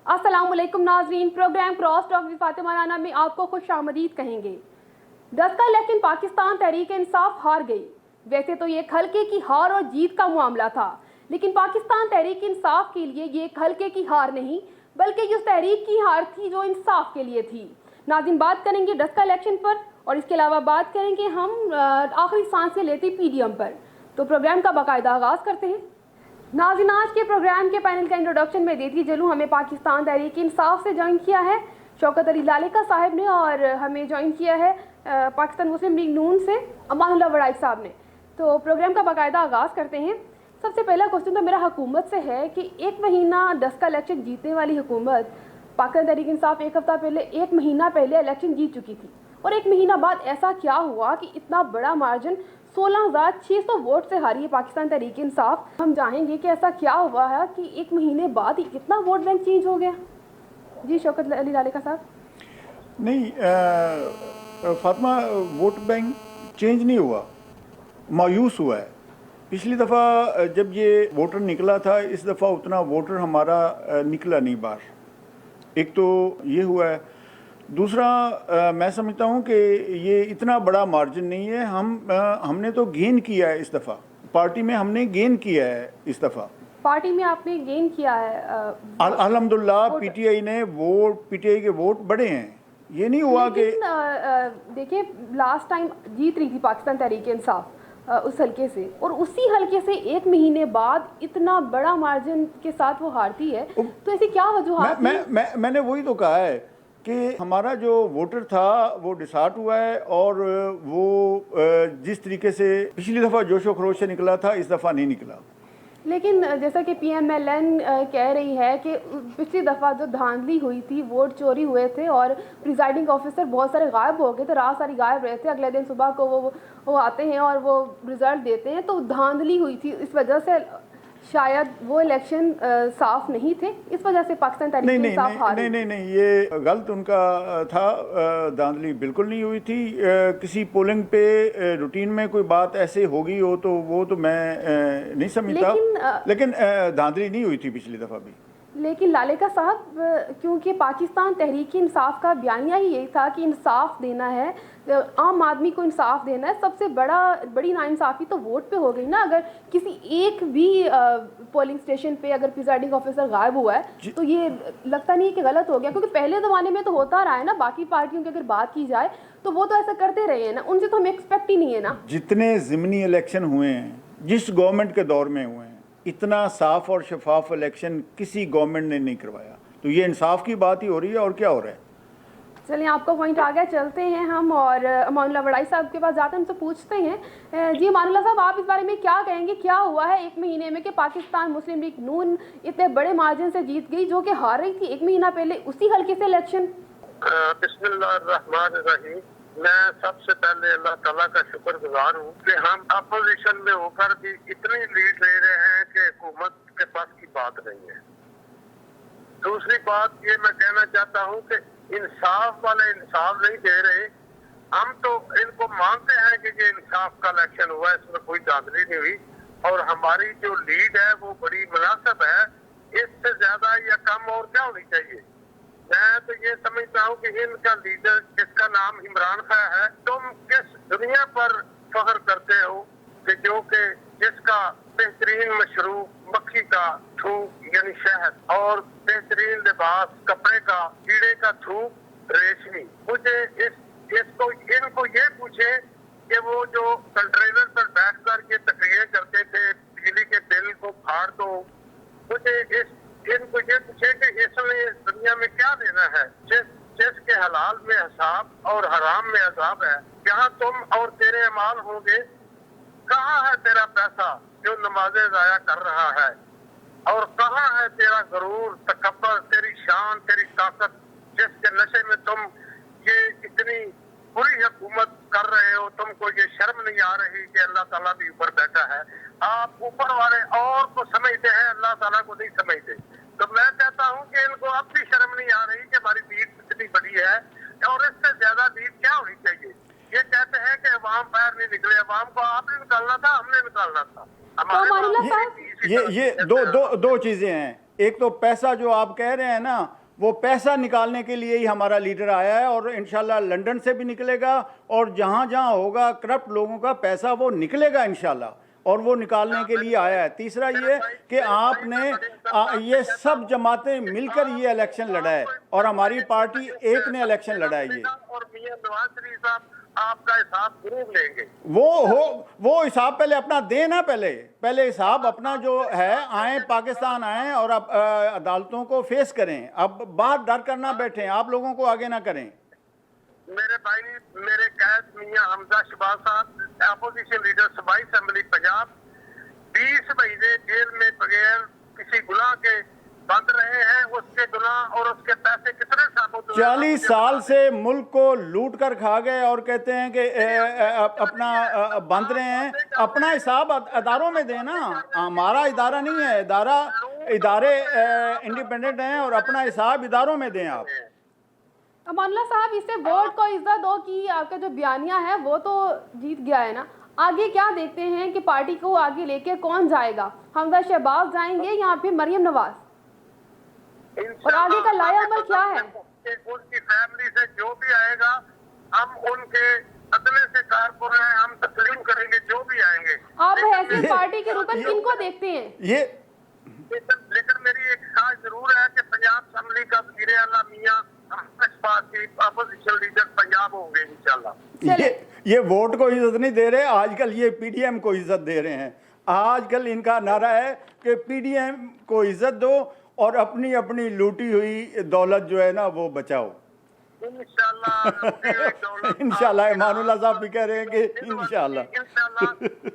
अस्सलामुअलैकुम नाजरीन, programme cross talk with Fatima Rana में आपको खुशामदीद कहेंगे। 10 का इलेक्शन पाकिस्तान तहरीक इंसाफ हार गई। वैसे तो ये एक हल्के की हार और जीत का मामला था, लेकिन पाकिस्तान तहरीक इंसाफ के लिए ये एक हल्के की हार नहीं बल्कि ये उस तहरीक की हार थी जो इंसाफ के लिए थी। नाज़रीन, बात करेंगे 10 का इलेक्शन पर और इसके अलावा बात करेंगे हम आखिरी सांसें लेती पीडीएम पर। तो प्रोग्राम का बाकायदा आगाज़ करते हैं। नाज़रीन, आज के प्रोग्राम के पैनल का इंट्रोडक्शन में देती चलूँ। हमें पाकिस्तान तहरीक इंसाफ से ज्वाइन किया है शौकत अली लालेका साहब ने, और हमें ज्वाइन किया है पाकिस्तान मुस्लिम लीग नून से अमानुल्लाह वड़ाई साहब ने। तो प्रोग्राम का बाकायदा आगाज़ करते हैं। सबसे पहला क्वेश्चन तो मेरा हुकूमत से है कि एक महीना 10 का इलेक्शन जीतने वाली हुकूमत पाकिस्तान तहरीक इंसाफ एक महीना पहले इलेक्शन जीत चुकी थी, और एक महीना बाद ऐसा क्या हुआ कि इतना बड़ा मार्जिन 16,600 वोट से हारी है पाकिस्तान तहरीक इंसाफ। हम चाहेंगे कि ऐसा क्या हुआ है कि एक महीने बाद ही इतना वोट बैंक चेंज हो गया। जी शौकत अली लालेका साहब। नहीं, फातिमा, वोट बैंक चेंज नहीं हुआ, मायूस हुआ है। पिछली दफ़ा जब ये वोटर निकला था, इस दफ़ा उतना वोटर हमारा निकला नहीं बाहर। एक तो ये हुआ है। दूसरा, मैं समझता हूँ कि ये इतना बड़ा मार्जिन नहीं है। हमने तो गेन किया है इस दफ़ा, पार्टी में हमने गेन किया है इस दफ़ा। पार्टी में आपने गेन किया है अल्हम्दुलिल्लाह। पीटीआई के वोट बढ़े हैं। ये नहीं हुआ कि देखिए, लास्ट टाइम जीत रही थी पाकिस्तान तहरीक इंसाफ उस हल्के से, और उसी हल्के से एक महीने बाद इतना बड़ा मार्जिन के साथ वो हारती है। तो ऐसी क्या वजूहात? मैंने वही तो कहा है कि हमारा जो वोटर था वो डिसार्ट हुआ है, और वो जिस तरीके से पिछली दफ़ा जोशो खरोश से निकला था, इस दफ़ा नहीं निकला। लेकिन जैसा कि पीएमएलएन कह रही है कि पिछली दफ़ा जो धांधली हुई थी, वोट चोरी हुए थे और प्रिजाइडिंग ऑफिसर बहुत सारे गायब हो गए थे, रात सारी गायब रहे थे। अगले दिन सुबह को वो आते हैं और वो रिज़ल्ट देते हैं। तो धांधली हुई थी, इस वजह से शायद वो इलेक्शन साफ नहीं थे, इस वजह से पाकिस्तान तहरीक इंसाफ हार गई। नहीं, ये गलत उनका था। धांधली बिल्कुल नहीं हुई थी। किसी पोलिंग पे रूटीन में कोई बात ऐसे होगी हो तो वो तो मैं नहीं समझता, लेकिन धांधली नहीं हुई थी पिछली दफ़ा भी। लेकिन लालेका साहब, क्योंकि पाकिस्तान तहरीक इंसाफ का बयानिया ही यही था कि इंसाफ देना है, आम आदमी को इंसाफ देना है। सबसे बड़ी नाइंसाफ़ी तो वोट पे हो गई ना। अगर किसी एक भी पोलिंग स्टेशन पे अगर प्रिजाइडिंग ऑफिसर गायब हुआ है तो ये लगता नहीं है कि गलत हो गया, क्योंकि पहले ज़माने में तो होता रहा है ना। बाकी पार्टियों की अगर बात की जाए तो वो तो ऐसा करते रहे हैं ना, उनसे तो हम एक्सपेक्ट ही नहीं है ना। जितने ज़िमनी इलेक्शन हुए हैं, जिस गवर्नमेंट के दौर में हुए हैं, इतना साफ और शफाफ इलेक्शन किसी गवर्नमेंट ने नहीं करवाया। तो ये इंसाफ की बात ही हो रही है, और क्या हो रहा है। चलिए, आपका पॉइंट आ गया। चलते हैं हम और अमानुल्लाह वड़ाई साहब के पास जाते हैं, उनसे पूछते हैं। जी अमानुल्लाह साहब, आप इस बारे में क्या कहेंगे? क्या हुआ है एक महीने में कि पाकिस्तान मुस्लिम लीग नून इतने बड़े मार्जिन से जीत गई, जो कि हार रही थी एक महीना पहले उसी हल्के से इलेक्शन? बिस्मिल्लाहिर्रहमानिर्रहीम। मैं सबसे पहले अल्लाह ताला का शुक्रगुजार हूँ कि हम अपोजिशन में होकर भी इतनी लीड ले रहे हैं कि हुकूमत के पास की बात नहीं है। दूसरी बात ये मैं कहना चाहता हूँ कि इंसाफ वाले इंसाफ नहीं दे रहे। हम तो इनको मानते हैं कि ये इंसाफ का इलेक्शन हुआ है, इसमें कोई धांधली नहीं हुई, और हमारी जो लीड है वो बड़ी मुनासिब है। इससे ज्यादा या कम और क्या होनी चाहिए? मैं तो ये समझता हूँ कि इनका लीडर, जिसका नाम इमरान खान है, तुम किस दुनिया पर फख्र करते हो कि जो कि जिसका बेहतरीन मशरूब मक्खी का थूक यानी शहद, और बेहतरीन लिबास कपड़े का कीड़े का थूक रेशमी। मुझे इनको ये पूछे कि वो जो कंटेनर पर बैठकर ये तकरीरें करते थे बिजली के बिल को फाड़ दो, मुझे इनको ये पूछे कि इसमें दुनिया में क्या लेना है जिसके हलाल में हिसाब और हराम में अजाब है। जहाँ तुम और तेरे अमाल होंगे, कहाँ है तेरा पैसा जो नमाजें जाया कर रहा है, और कहाँ है तेरा गरूर, तकब्बर, तेरी शान, तेरी ताकत, जिसके नशे में तुम ये इतनी बुरी हुकूमत कर रहे हो। तुमको ये शर्म नहीं आ रही कि अल्लाह ताला भी ऊपर बैठा है? आप ऊपर वाले और को समझते हैं, अल्लाह ताला को नहीं समझते। तो मैं कहता हूँ कि इनको अब भी शर्म नहीं आ रही कि हमारी लीड कितनी बड़ी है, और इससे ज्यादा लीड क्या होनी चाहिए। ये कहते हैं कि अवाम बाहर नहीं निकले, अवाम को आपने निकालना था, हमने निकालना था। तो ये दो चीजें हैं। एक तो पैसा जो आप कह रहे हैं ना, वो पैसा निकालने के लिए ही हमारा लीडर आया है, और इंशाल्लाह लंदन से भी निकलेगा, और जहाँ जहाँ होगा करप्ट लोगों का पैसा वो निकलेगा इंशाल्लाह, और वो निकालने के लिए आया है। तीसरा ये कि आपने ये सब जमातें मिलकर ये इलेक्शन लड़ा है, और हमारी पार्टी एक ने इलेक्शन लड़ा है। ये और मियां नवाज शरीफ साहब आपका हिसाब जरूर लेंगे। वो हिसाब पहले अपना दें ना, पहले हिसाब अपना जो है, आए पाकिस्तान आए और अब अदालतों को फेस करें। अब बात डर कर ना बैठें, आप लोगों को आगे ना करें। मेरे भाई, मेरे कैद मियां हमजा शहबाज साहब, अपोजिशन लीडर सूबाई असेंबली पंजाब, 20 महीने जेल में बगैर किसी गुनाह के बंद रहे हैं। उसके गुनाह और उसके पैसे कितने साबुत हुए? 40 साल से मुल्क को लूट कर खा गए और कहते हैं कि अपना बंद रहे हैं। अपना हिसाब अदारों में देना, हमारा इदारा नहीं है, इदारे इंडिपेंडेंट हैं, और अपना हिसाब इदारों में दें आप। अमानुल्लाह साहब, इससे वोट को इज्जत दो कि आपका जो बयानिया है वो तो जीत गया है ना, आगे क्या देखते हैं कि पार्टी को आगे लेके कौन जाएगा? हमजा शहबाज जाएंगे या फिर मरियम नवाज? और आगे का लाया अमल क्या है? उनकी फैमिली से जो भी आएगा, हम उनके अदले से कारकुन हैं, हम तस्लीम करेंगे जो भी आएंगे। आप हैसियत पार्टी के रुकन किनको देखते हैं? लेकिन मेरी एक ख्वाहिश जरूर है कि पंजाब असेंबली का वज़ीर आला मियां अपोजिशन लीडर पंजाब होंगे इंशाल्लाह। ये वोट को इज्जत नहीं दे रहे, आजकल ये पीडीएम को इज्जत दे रहे हैं। आजकल इनका नारा है कि पीडीएम को इज्जत दो और अपनी अपनी लूटी हुई दौलत जो है ना वो बचाओ। इंशाल्लाह इमानुल्लाह साहब भी कह रहे हैं कि इंशाल्लाह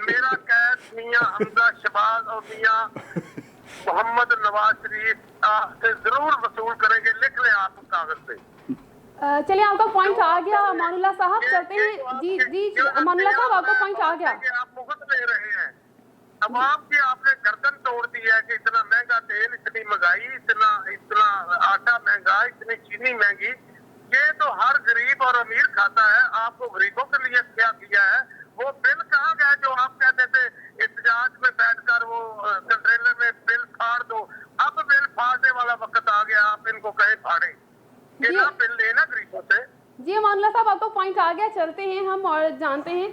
मेरा कैद मियां हमजा शहबाज और मियां मोहम्मद नवाज शरीफ से जरूर वसूल करेंगे। लिख लें आप कागज पे। चलिए, आपका पॉइंट आ गया अमानुल्लाह साहब, करते हैं। जी अमानुल्लाह साहब, आपका पॉइंट आ गया। आप मुफ्त ले रहे हैं अवाम की, आपने गर्दन तोड़ दी है कि इतना महंगा तेल, इतनी महंगाई, इतना आटा महंगा, इतनी चीनी महंगी। ये तो हर गरीब और अमीर खाता है। आपको गरीबों के लिए क्या किया है? वो बिल कहाँ गया जो आप कहते थे इत्तेजाज में बैठकर वो कंटेनर में बिल फाड़ दो? अब बिल फाड़ने वाला वक्त आ गया, आप इनको कहे फाड़े, ये ना बिल लेना गरीबों से। जी अमानुल्लाह साहब, आपका पॉइंट आ गया। चलते हैं हम और जानते हैं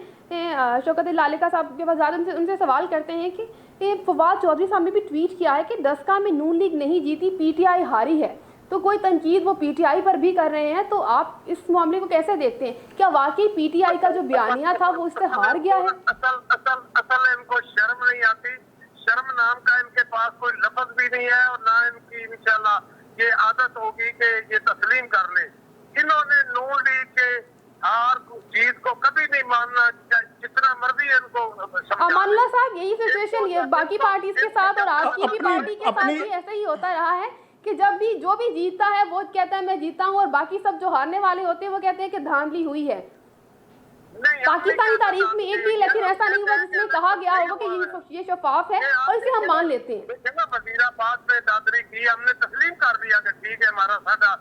शौकत लालिका साहब के पास, उनसे सवाल करते हैं कि फवाद चौधरी साहब ने भी ट्वीट किया है कि दसका में नून लीग नहीं जीती, पीटीआई हारी है। तो कोई तनकीद वो पीटीआई पर भी कर रहे हैं, तो आप इस मामले को कैसे देखते हैं? क्या वाकई पीटीआई का जो बयानिया था वो उससे हार गया है? असल इनको शर्म नहीं आती। शर्म नाम का इनके पास कोई लफ्ज भी नहीं है, और ना इनकी इंशाल्लाह ये आदत होगी कि ये तस्लीम कर ले। इन्होंने नून लीग के हार जीत को कभी नहीं मानना, जितना मर्जी इनको। अमानुल्लाह साहब, यही सिचुएशन ये बाकी पार्टीज के साथ और आपकी भी पार्टी के साथ भी ऐसा ही होता रहा है कि जब भी जो भी जीतता है वो कहता है मैं जीता हूँ, और बाकी सब जो हारने वाले होते हैं वो कहते हैं कि धांधली हुई है। पाकिस्तानी तारीख में एक भी इलेक्शन ऐसा नहीं हुआ जिसमें कहा गया होगा कि ये शफाफ है और इसे हम मान लेते हैं। वजीराबाद में दादरी की हमने तस्लीम कर दिया कि ठीक है, हमारा साढ़ा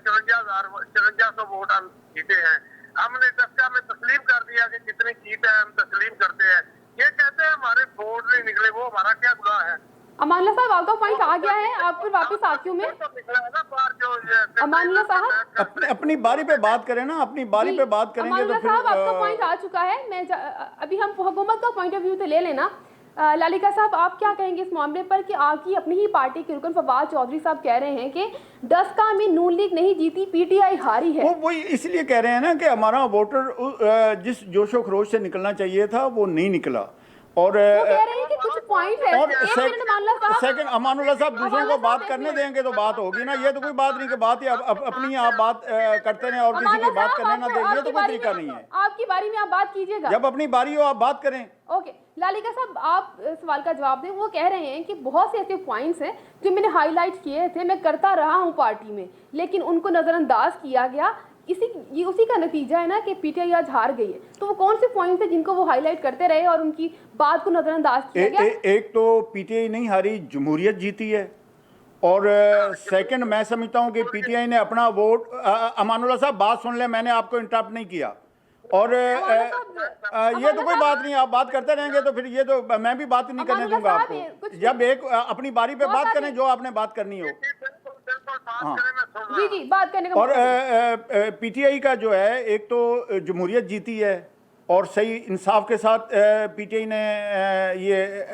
54,000 वोट हम जीते हैं। हमने दस्का में तस्लीम कर दिया कि जितनी जीत है हम तस्लीम करते हैं। ये कहते हैं हमारे वोट नहीं निकले, वो हमारा क्या गुनाह है? अमानुल्लाह साहब, आपका पॉइंट आ गया है। आप फिर वापस साथियों में अमानुल्लाह साहब अपनी बारी पे बात करें ना, अपनी बारी पे बात करेंगे तो फिर साहब आपका पॉइंट आ चुका है। मैं अभी हम हुकूमत का पॉइंट ऑफ व्यू तो ले लेना। लालिका साहब, आप क्या कहेंगे इस मामले पर कि आपकी अपनी ही पार्टी के रुकन फवाद चौधरी साहब कह रहे हैं कि दसका में नून लीग नहीं जीती, पीटीआई हारी है? वो इसलिए कह रहे हैं ना कि हमारा वोटर जिस जोशो खरोश से निकलना चाहिए था वो नहीं निकला, और कह रहे हैं कि कुछ पॉइंट है। और सेकंड अमानुल्लाह साहब दूसरों को बात करने देंगे तो बात होगी ना। ये तो कोई बात नहीं कि बात ही अपनी आप बात करते रहे और किसी की बात करने ना दें, ये तो कोई तरीका नहीं है। आपकी बारी में आप बात कीजिएगा, जब अपनी बारी हो आप बात करें। ओके लालिका साहब, आप सवाल का जवाब दें। वो कह रहे हैं कि बहुत से ऐसे पॉइंट्स हैं जो मैंने हाईलाइट किए थे, मैं करता रहा हूँ पार्टी में, लेकिन उनको नज़रअंदाज किया गया। ये उसी का नतीजा है ना कि पीटीआई आज हार गई है। तो वो कौन से पॉइंट थे जिनको वो हाईलाइट करते रहे और उनकी बात को नजरअंदाज किया गया? एक तो पीटीआई नहीं हारी, जमहूरियत जीती है, और सेकंड मैं समझता हूं कि पीटीआई ने अपना वोट अमानुल्लाह साहब बात सुन ले, मैंने आपको इंटरप्ट नहीं किया। और अमानुल्लाह ये तो कोई बात नहीं, आप बात करते रहेंगे तो फिर ये तो मैं भी बात नहीं करने दूंगा अमानुल्लाह साहब, आपको। कुछ- जब एक अपनी बारी पे बहुत बात सारी- करें, जो आपने बात करनी हो। बिल्कुल बिल्कुल बात हाँ। करें, मैं सुन रहा जी हूँ। जी, बात करने का और मौका दीजिए। पीटीआई का जो है, एक तो जमहूरियत जीती है और सही इंसाफ के साथ पीटीआई ने ये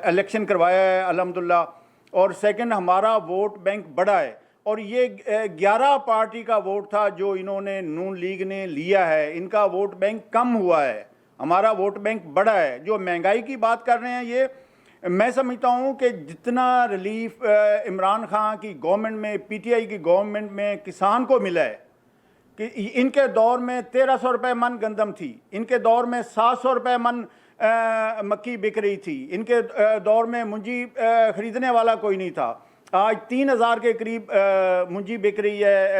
इलेक्शन करवाया है अल्हम्दुलिल्लाह। और सेकंड, हमारा वोट बैंक बड़ा है और ये 11 पार्टी का वोट था जो इन्होंने नून लीग ने लिया है, इनका वोट बैंक कम हुआ है, हमारा वोट बैंक बड़ा है। जो महंगाई की बात कर रहे हैं, ये मैं समझता हूँ कि जितना रिलीफ इमरान खान की गवर्नमेंट में, पीटीआई की गवर्नमेंट में किसान को मिला है, कि इनके दौर में 1300 रुपये मन गंदम थी, इनके दौर में 700 रुपये मन मक्की बिक रही थी, इनके दौर में मुंजी ख़रीदने वाला कोई नहीं था। आज 3000 के करीब मुंजी बिक रही है,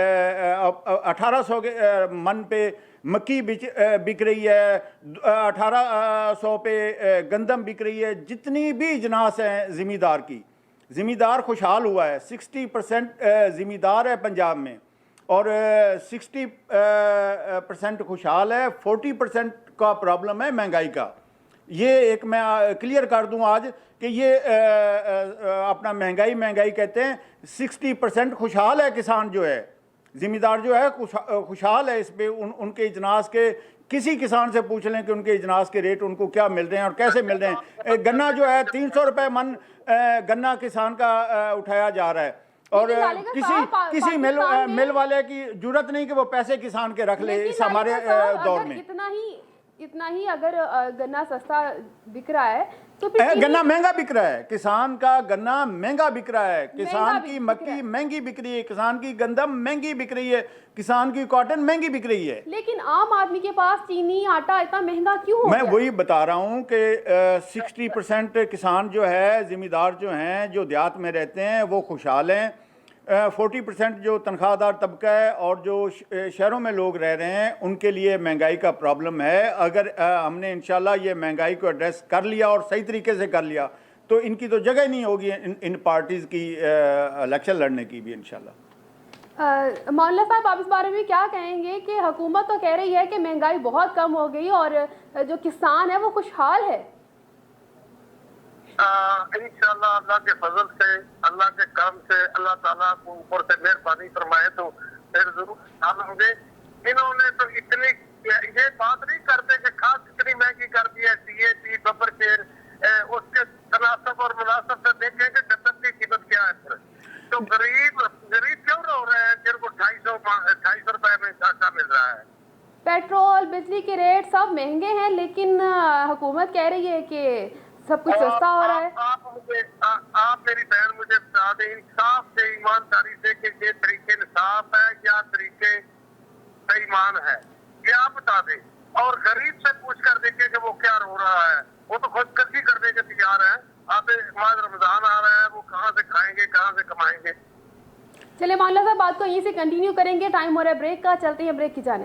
1800 के मन पे मक्की बिक रही है, 1800 पे गंदम बिक रही है। जितनी भी इजनास हैं ज़मींदार की, ज़मींदार खुशहाल हुआ है। 60% ज़मींदार है पंजाब में और 60% खुशहाल है। 40% का प्रॉब्लम है महंगाई का। ये एक मैं क्लियर कर दूं आज कि ये अपना महंगाई कहते हैं। 60% खुशहाल है किसान जो है, ज़मींदार जो है खुशहाल है। इस पे उनके इजनास के, किसी किसान से पूछ लें कि उनके इजनास के रेट उनको क्या मिल रहे हैं और कैसे मिल रहे हैं। गन्ना जो है 300 रुपये मन गन्ना किसान का उठाया जा रहा है और लेकिन जालेगा साहब, किसी पाकिस्तान में- मिल वाले की जरूरत नहीं कि वो पैसे किसान के रख ले लेकिन इस हमारे जालेगा साहब, दौर अगर में। इतना ही अगर गन्ना सस्ता बिक रहा है तो फिर चीनी- गन्ना महंगा बिक रहा है, किसान का गन्ना महंगा बिक रहा है, किसान महंगा की बिक मक्की रहा है। महंगी बिक रही है, किसान की गंदम महंगी बिक रही है, किसान की कॉटन महंगी बिक रही है। लेकिन आम आदमी के पास चीनी आटा इतना महंगा क्यों हो मैं गया? वही बता रहा हूँ कि 60% किसान जो है, ज़मींदार जो हैं, जो देहात में रहते हैं, वो खुशहाल हैं। 40% जो तनख्वाहदार तबका है और जो शहरों में लोग रह रहे हैं, उनके लिए महंगाई का प्रॉब्लम है। अगर हमने इंशाल्लाह ये महंगाई को एड्रेस कर लिया और सही तरीके से कर लिया तो इनकी तो जगह नहीं होगी इन पार्टीज़ की इलेक्शन लड़ने की भी इंशाल्लाह। मौलाना साहब, आप इस बारे में क्या कहेंगे कि हुकूमत तो कह रही है कि महंगाई बहुत कम हो गई और जो किसान है वो खुशहाल है। इंशाल्लाह अल्लाह के फजल से, अल्लाह के काम से, अल्लाह ताला को ऊपर से मेहरबानी फरमाए तो फिर जरूर हाल होंगे। इन्होंने तो इतनी ये बात नहीं करते कि खाद कितनी महंगी कर दी है, DAP, बब्बर शेर, उसके तनासब और मुनासब से देखें कि गन्नम की कीमत क्या है। तो गरीब क्यों रो रहे हैं जिनको 250 रुपए में आटा मिल रहा है। पेट्रोल, बिजली के रेट सब महंगे हैं, लेकिन हुकूमत कह रही है कि सब कुछ सस्ता हो रहा है। आप मेरी बहन मुझे बता दें इंसाफ से, ईमानदारी से, कि ये तरीके इंसाफ है या तरीके बेईमान है, ये आप बता दें। और गरीब से पूछ कर देखिए कि वो क्या रो रहा है। वो तो खुदकर्जी करने के तैयार है। आप माह रमजान आ रहा है, वो कहाँ से खाएंगे, कहाँ से कमाएंगे। चलिए मौलाना साहब, बात को यहीं से कंटिन्यू करेंगे, टाइम हो रहा है ब्रेक का, चलते हैं ब्रेक की जाने।